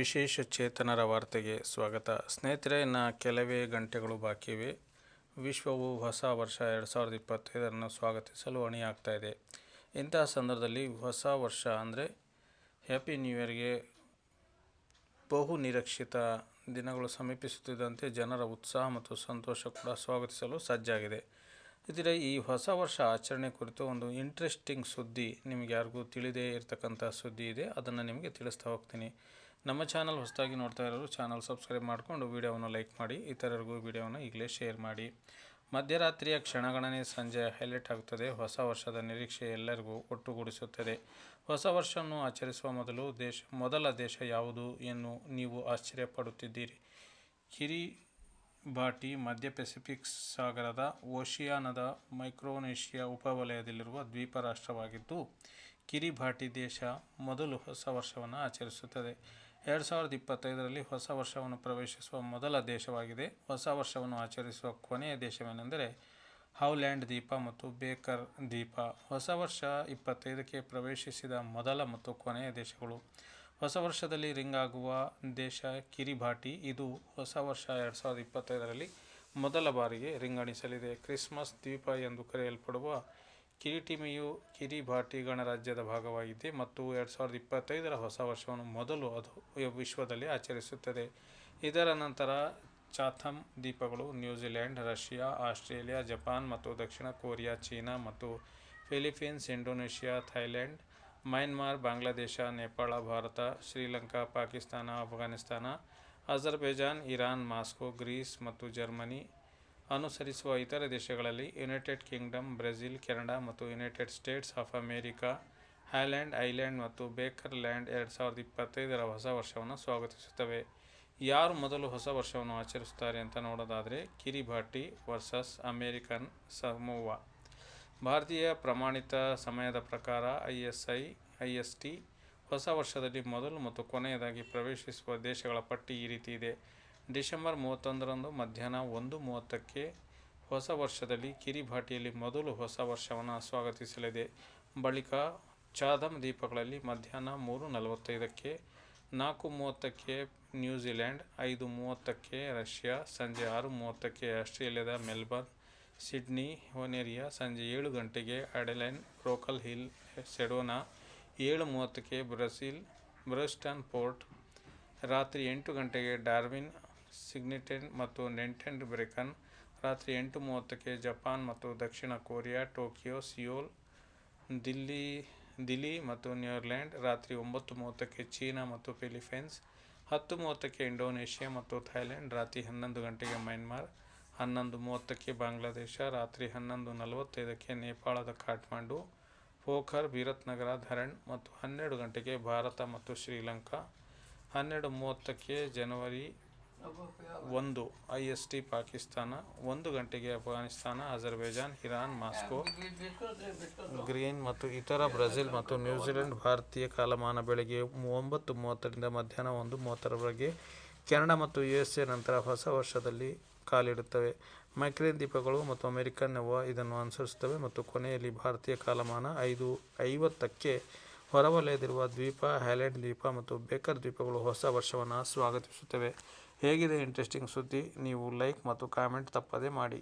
ವಿಶೇಷ ಚೇತನರ ವಾರ್ತೆಗೆ ಸ್ವಾಗತ. ಸ್ನೇಹಿತರೆ, ಇನ್ನು ಕೆಲವೇ ಗಂಟೆಗಳು ಬಾಕಿ ಇವೆ. ವಿಶ್ವವು ಹೊಸ ವರ್ಷ 2025 ಸ್ವಾಗತಿಸಲು ಅಣಿಯಾಗ್ತಾ ಇದೆ. ಇಂತಹ ಸಂದರ್ಭದಲ್ಲಿ ಹೊಸ ವರ್ಷ ಅಂದರೆ ಹ್ಯಾಪಿ ನ್ಯೂ ಇಯರ್ಗೆ ಬಹು ನಿರೀಕ್ಷಿತ ದಿನಗಳು ಸಮೀಪಿಸುತ್ತಿದ್ದಂತೆ ಜನರ ಉತ್ಸಾಹ ಮತ್ತು ಸಂತೋಷ ಕೂಡ ಸ್ವಾಗತಿಸಲು ಸಜ್ಜಾಗಿದೆ. ಇದರ ಈ ಹೊಸ ವರ್ಷ ಆಚರಣೆ ಕುರಿತು ಒಂದು ಇಂಟ್ರೆಸ್ಟಿಂಗ್ ಸುದ್ದಿ, ನಿಮಗೆ ಯಾರಿಗೂ ತಿಳಿದೇ ಇರತಕ್ಕಂಥ ಸುದ್ದಿ ಇದೆ, ಅದನ್ನು ನಿಮಗೆ ತಿಳಿಸ್ತಾ ಹೋಗ್ತೀನಿ. ನಮ್ಮ ಚಾನಲ್ ಹೊಸದಾಗಿ ನೋಡ್ತಾ ಇರೋರು ಚಾನಲ್ ಸಬ್ಸ್ಕ್ರೈಬ್ ಮಾಡಿಕೊಂಡು ವಿಡಿಯೋವನ್ನು ಲೈಕ್ ಮಾಡಿ, ಇತರರಿಗೂ ವಿಡಿಯೋವನ್ನು ಈಗಲೇ ಶೇರ್ ಮಾಡಿ. ಮಧ್ಯರಾತ್ರಿಯ ಕ್ಷಣಗಣನೆ ಸಂಜೆ ಹೈಲೈಟ್ ಆಗುತ್ತದೆ. ಹೊಸ ವರ್ಷದ ನಿರೀಕ್ಷೆ ಎಲ್ಲರಿಗೂ ಒಟ್ಟುಗೂಡಿಸುತ್ತದೆ. ಹೊಸ ವರ್ಷವನ್ನು ಆಚರಿಸುವ ಮೊದಲ ದೇಶ ಯಾವುದು ಎಂದು ನೀವು ಆಶ್ಚರ್ಯಪಡುತ್ತಿದ್ದೀರಿ. ಕಿರಿಬಾಟಿ ಮಧ್ಯ ಪೆಸಿಫಿಕ್ ಸಾಗರದ ಓಷಿಯಾನದ ಮೈಕ್ರೋನೇಷಿಯಾ ಉಪವಲಯದಲ್ಲಿರುವ ದ್ವೀಪ ರಾಷ್ಟ್ರವಾಗಿದ್ದು, ಕಿರಿಬಾಟಿ ದೇಶ ಮೊದಲು ಹೊಸ ವರ್ಷವನ್ನು ಆಚರಿಸುತ್ತದೆ. 2025ರಲ್ಲಿ ಹೊಸ ವರ್ಷವನ್ನು ಪ್ರವೇಶಿಸುವ ಮೊದಲ ದೇಶವಾಗಿದೆ. ಹೊಸ ವರ್ಷವನ್ನು ಆಚರಿಸುವ ಕೊನೆಯ ದೇಶವೇನೆಂದರೆ ಹೌಲ್ಯಾಂಡ್ ದ್ವೀಪ ಮತ್ತು ಬೇಕರ್ ದ್ವೀಪ. ಹೊಸ ವರ್ಷ 25ಕ್ಕೆ ಪ್ರವೇಶಿಸಿದ ಮೊದಲ ಮತ್ತು ಕೊನೆಯ ದೇಶಗಳು. ಹೊಸ ವರ್ಷದಲ್ಲಿ ರಿಂಗ್ ಆಗುವ ದೇಶ ಕಿರಿಬಾಟಿ. ಇದು ಹೊಸ ವರ್ಷ 2025ರಲ್ಲಿ ಮೊದಲ ಬಾರಿಗೆ ರಿಂಗಣಿಸಲಿದೆ. ಕ್ರಿಸ್ಮಸ್ ದ್ವೀಪ ಎಂದು ಕರೆಯಲ್ಪಡುವ ಕಿರಿಟಿಮಿಯು ಕಿರಿಬಾಟಿ ಗಣರಾಜ್ಯದ ಭಾಗವಾಗಿದೆ ಮತ್ತು 2025ರ ಹೊಸ ವರ್ಷವನ್ನು ಮೊದಲು ಅದು ವಿಶ್ವದಲ್ಲಿ ಆಚರಿಸುತ್ತದೆ. ಇದರ ನಂತರ ಚಾಥಮ್ ದ್ವೀಪಗಳು, ನ್ಯೂಜಿಲೆಂಡ್, ರಷ್ಯಾ, ಆಸ್ಟ್ರೇಲಿಯಾ, ಜಪಾನ್ ಮತ್ತು ದಕ್ಷಿಣ ಕೊರಿಯಾ, ಚೀನಾ ಮತ್ತು Philippines, Indonesia, Thailand, Myanmar, Bangladesh, Nepal, Bharat, Sri Lanka, Pakistan, Afghanistan, Azerbaijan, Iran, Moscow, Greece ಮತ್ತು ಜರ್ಮನಿ ಅನುಸರಿಸುವ ಇತರ ದೇಶಗಳಲ್ಲಿ ಯುನೈಟೆಡ್ ಕಿಂಗ್ಡಮ್, ಬ್ರೆಜಿಲ್, ಕೆನಡಾ ಮತ್ತು United States of America, Howland Island ಮತ್ತು ಬೇಕರ್ ಲ್ಯಾಂಡ್ 2025ರ ಹೊಸ ವರ್ಷವನ್ನು ಸ್ವಾಗತಿಸುತ್ತವೆ. ಯಾರು ಮೊದಲು ಹೊಸ ವರ್ಷವನ್ನು ಆಚರಿಸುತ್ತಾರೆ ಅಂತ ನೋಡೋದಾದರೆ, ಕಿರಿಬಾಟಿ ವರ್ಸಸ್ ಅಮೇರಿಕನ್ ಸಮೋವಾ. ಭಾರತೀಯ ಪ್ರಮಾಣಿತ ಸಮಯದ ಪ್ರಕಾರ IST ಹೊಸ ವರ್ಷದಲ್ಲಿ ಮೊದಲು ಮತ್ತು ಕೊನೆಯದಾಗಿ ಪ್ರವೇಶಿಸುವ ದೇಶಗಳ ಪಟ್ಟಿ ಈ ರೀತಿ ಇದೆ. ಡಿಸೆಂಬರ್ 31ರಂದು ಮಧ್ಯಾಹ್ನ 1:30ಕ್ಕೆ ಹೊಸ ವರ್ಷದಲ್ಲಿ ಕಿರಿಬಾಟಿಯಲ್ಲಿ ಮೊದಲು ಹೊಸ ವರ್ಷವನ್ನು ಸ್ವಾಗತಿಸಲಿದೆ. ಬಳಿಕ ಚಾಥಮ್ ದ್ವೀಪಗಳಲ್ಲಿ ಮಧ್ಯಾಹ್ನ 3:45ಕ್ಕೆ, 4:30ಕ್ಕೆ ನ್ಯೂಜಿಲೆಂಡ್, 5:30ಕ್ಕೆ ರಷ್ಯಾ, ಸಂಜೆ 6:30ಕ್ಕೆ ಆಸ್ಟ್ರೇಲಿಯಾದ ಮೆಲ್ಬರ್ನ್, ಸಿಡ್ನಿ, ಹೊನೇರಿಯಾ, ಸಂಜೆ 7 ಗಂಟೆಗೆ ಅಡೆಲೈನ್, ಕ್ರೋಕಲ್ ಹಿಲ್, ಸೆಡೋನಾ, 7:30ಕ್ಕೆ ಬ್ರಿಸ್ಟನ್ ಪೋರ್ಟ್, ರಾತ್ರಿ 8 ಗಂಟೆಗೆ ಡಾರ್ವಿನ್, ಸಿಗ್ನಿಟನ್ ಮತ್ತು ನೆಂಟೆನ್ ಬ್ರೆಕನ್, ರಾತ್ರಿ 8:30ಕ್ಕೆ ಜಪಾನ್ ಮತ್ತು ದಕ್ಷಿಣ ಕೊರಿಯಾ, ಟೋಕಿಯೋ, ಸಿಯೋಲ್, ದಿಲ್ಲಿ ಮತ್ತು ನ್ಯೂಜಿಲೆಂಡ್, ರಾತ್ರಿ 9:30ಕ್ಕೆ ಚೀನಾ ಮತ್ತು ಫಿಲಿಪೈನ್ಸ್, 10:30ಕ್ಕೆ ಇಂಡೋನೇಷಿಯಾ ಮತ್ತು ಥೈಲ್ಯಾಂಡ್, ರಾತ್ರಿ 11 ಗಂಟೆಗೆ ಮಯನ್ಮಾರ್, 11:30ಕ್ಕೆ ಬಾಂಗ್ಲಾದೇಶ, ರಾತ್ರಿ 11:45ಕ್ಕೆ ನೇಪಾಳದ ಕಾಠ್ಮಂಡು, ಪೋಖರ್, ಬಿರತ್ನಗರ, ಧರಣ್ ಮತ್ತು 12 ಗಂಟೆಗೆ ಭಾರತ ಮತ್ತು ಶ್ರೀಲಂಕಾ, 12:30ಕ್ಕೆ ಜನವರಿ 1 IST ಪಾಕಿಸ್ತಾನ, 1 ಗಂಟೆಗೆ Afghanistan, Azerbaijan, Iran, Moscow, green ಮತ್ತು ಇತರ ಬ್ರೆಜಿಲ್ ಮತ್ತು ನ್ಯೂಜಿಲೆಂಡ್. ಭಾರತೀಯ ಕಾಲಮಾನ ಬೆಳಗ್ಗೆ 9:30ರಿಂದ ಮಧ್ಯಾಹ್ನ 1:30ರವರೆಗೆ ಕೆನಡಾ ಮತ್ತು USA ನಂತರ ಹೊಸ ವರ್ಷದಲ್ಲಿ ಕಾಲಿಡುತ್ತವೆ. ಮೈಕ್ರೇನ್ ದ್ವೀಪಗಳು ಮತ್ತು ಅಮೆರಿಕನ್ ನೌವಾ ಇದನ್ನು ಅನುಸರಿಸುತ್ತವೆ ಮತ್ತು ಕೊನೆಯಲ್ಲಿ ಭಾರತೀಯ ಕಾಲಮಾನ 5:50ಕ್ಕೆ ಹೊರವಲಯದಲ್ಲಿರುವ ದ್ವೀಪ ಹ್ಯಾಲೆಂಡ್ ದ್ವೀಪ ಮತ್ತು ಬೇಕರ್ ದ್ವೀಪಗಳು ಹೊಸ ವರ್ಷವನ್ನು ಸ್ವಾಗತಿಸುತ್ತವೆ. ಹೇಗಿದೆ ಇಂಟ್ರೆಸ್ಟಿಂಗ್ ಸುದ್ದಿ? ನೀವು ಲೈಕ್ ಮತ್ತು ಕಾಮೆಂಟ್ ತಪ್ಪದೇ ಮಾಡಿ.